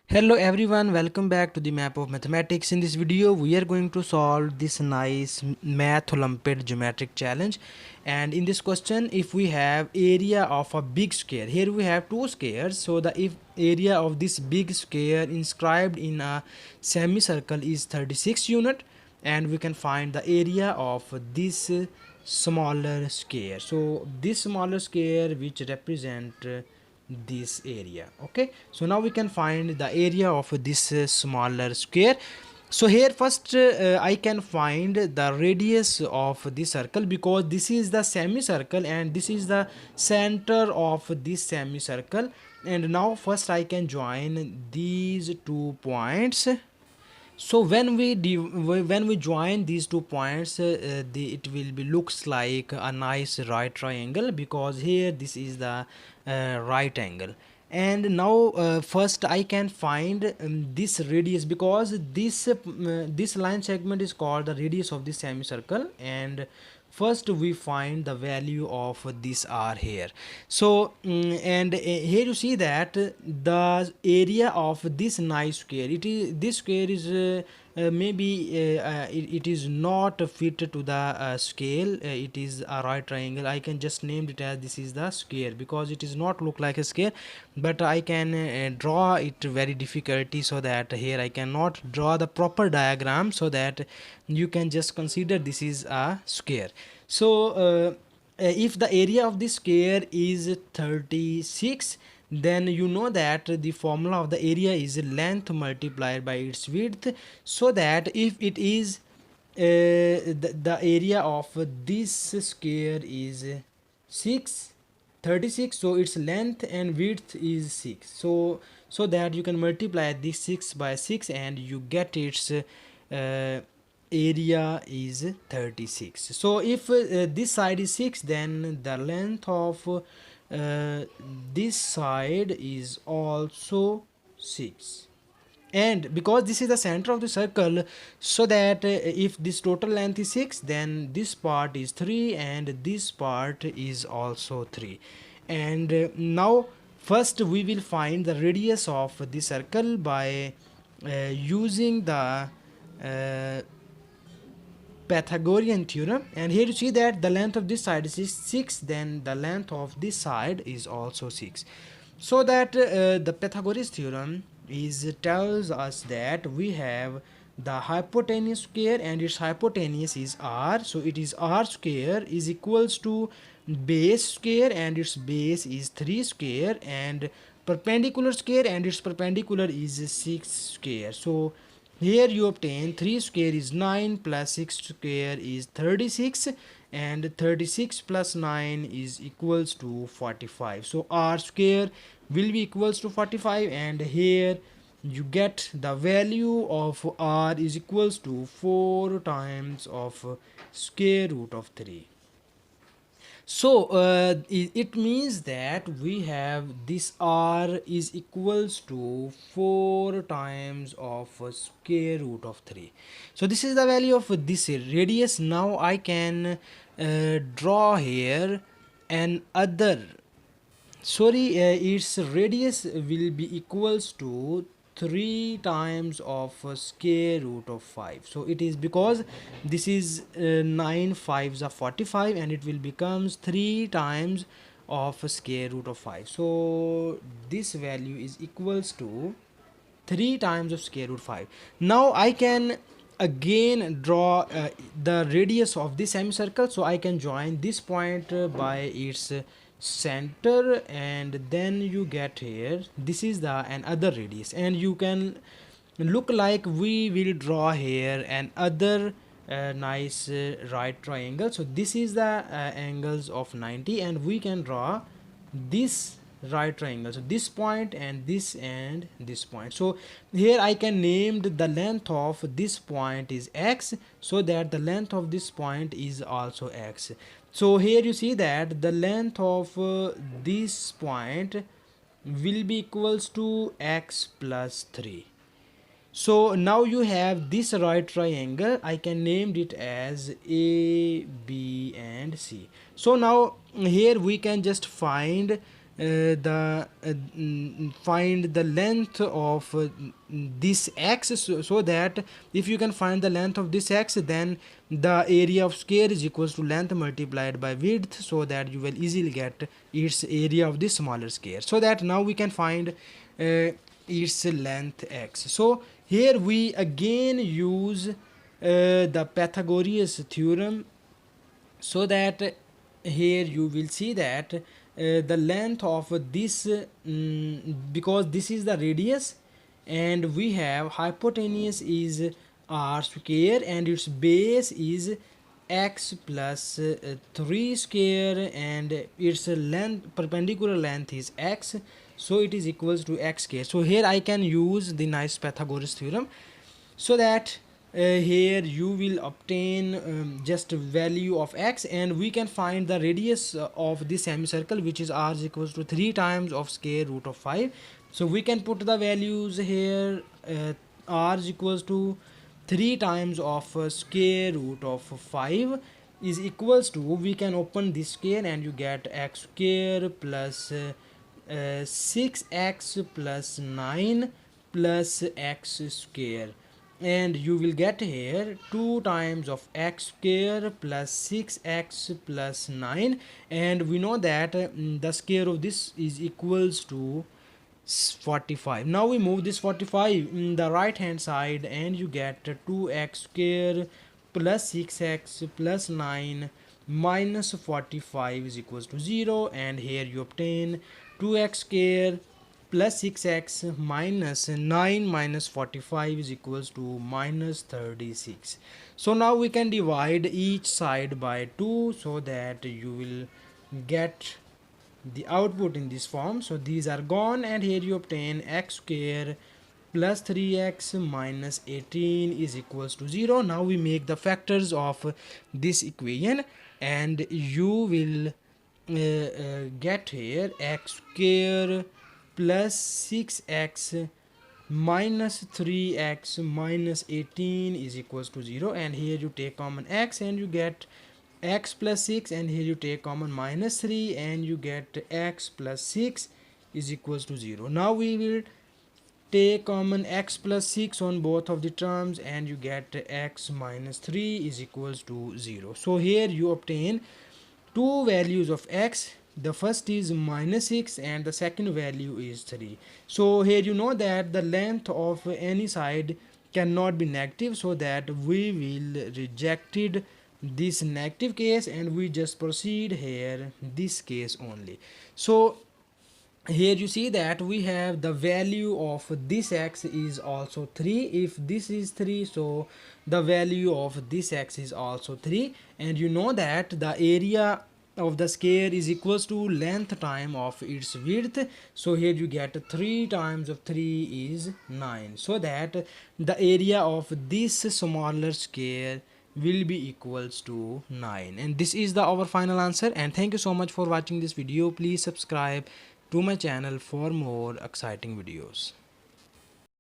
Hello everyone, welcome back to the map of mathematics. In this video we are going to solve this nice math Olympiad geometric challenge. And in this question, if we have area of a big square, here we have two squares, so the if area of this big square inscribed in a semicircle is 36 unit, and we can find the area of this smaller square. So this smaller square which represent this area. Okay, so now we can find the area of this smaller square. So here first I can find the radius of this circle, because this is the semicircle and this is the center of this semicircle. And now first I can join these 2 points. So when we join these 2 points, it will be looks like a nice right triangle, because here this is the right angle. And now first I can find this radius, because this line segment is called the radius of this semicircle. And first we find the value of this r here. So and here you see that the area of this nice square, it is this square is maybe it is not fit to the scale. It is a right triangle. I can just name it as this is the square, because it is not look like a square, but I can draw it very difficulty, so that here I cannot draw the proper diagram, so that you can just consider this is a square. So if the area of this square is 36, then you know that the formula of the area is length multiplied by its width. So that if it is the area of this square is 6 36, so its length and width is 6. So that you can multiply this 6 by 6 and you get its area is 36. So if this side is 6, then the length of this side is also 6. And because this is the center of the circle, so that if this total length is 6, then this part is 3 and this part is also 3. And now first we will find the radius of the circle by using the Pythagorean theorem. And here you see that the length of this side is 6, then the length of this side is also 6. So that the Pythagorean theorem is tells us that we have the hypotenuse square and its hypotenuse is r. So it is r square is equals to base square and its base is 3 square, and perpendicular square and its perpendicular is 6 square. So here you obtain 3 square is 9 plus 6 square is 36, and 36 plus 9 is equals to 45. So r square will be equals to 45, and here you get the value of r is equals to 4 times of square root of 3. So it means that we have this r is equals to 4 times of square root of 3. So this is the value of this radius. Now I can draw here an other, sorry, its radius will be equals to 3 times of square root of 5. So it is because this is 9 5s are 45, and it will becomes 3 times of square root of 5. So this value is equals to 3 times of square root 5. Now I can again draw the radius of this semicircle. So I can join this point by its center, and then you get here this is the another radius, and you can look like we will draw here an other nice right triangle. So this is the angles of 90, and we can draw this right triangle, so this point and this point. So here I can name the length of this point is x, so that the length of this point is also x. So here you see that the length of this point will be equals to x plus 3. So now you have this right triangle. I can name it as A, B and C. So now here we can just find find the length of this x, so that if you can find the length of this x, then the area of square is equals to length multiplied by width, so that you will easily get its area of this smaller square. So that now we can find its length x. So here we again use the Pythagoras theorem, so that here you will see that the length of this, because this is the radius and we have hypotenuse is r square and its base is x plus 3 square, and its length, perpendicular length is x, so it is equals to x square. So here I can use the nice Pythagoras theorem, so that here you will obtain just value of x, and we can find the radius of this semicircle, which is r is equals to 3 times of square root of 5. So we can put the values here. R is equals to 3 times of square root of 5 is equals to, we can open this square and you get x square plus 6x plus 9 plus x square, and you will get here 2 times of x square plus 6x plus 9, and we know that the square of this is equals to 45. Now we move this 45 in the right hand side and you get 2x square plus 6x plus 9 minus 45 is equals to 0, and here you obtain 2x square plus 6x minus 9 minus 45 is equals to minus 36. So now we can divide each side by 2, so that you will get the output in this form. So these are gone, and here you obtain x square plus 3x minus 18 is equals to 0. Now we make the factors of this equation, and you will get here x square plus 6x minus 3x minus 18 is equals to 0, and here you take common x and you get x plus 6, and here you take common minus 3 and you get x plus 6 is equals to 0. Now we will take common x plus 6 on both of the terms and you get x minus 3 is equals to 0. So here you obtain two values of x. The first is minus 6 and the second value is 3. So here you know that the length of any side cannot be negative, so that we will rejected this negative case and we just proceed here this case only. So here you see that we have the value of this x is also 3. If this is 3, so the value of this x is also 3, and you know that the area of the square is equals to length time of its width. So here you get 3 times of 3 is 9, so that the area of this smaller square will be equals to 9, and this is our final answer. And thank you so much for watching this video. Please subscribe to my channel for more exciting videos.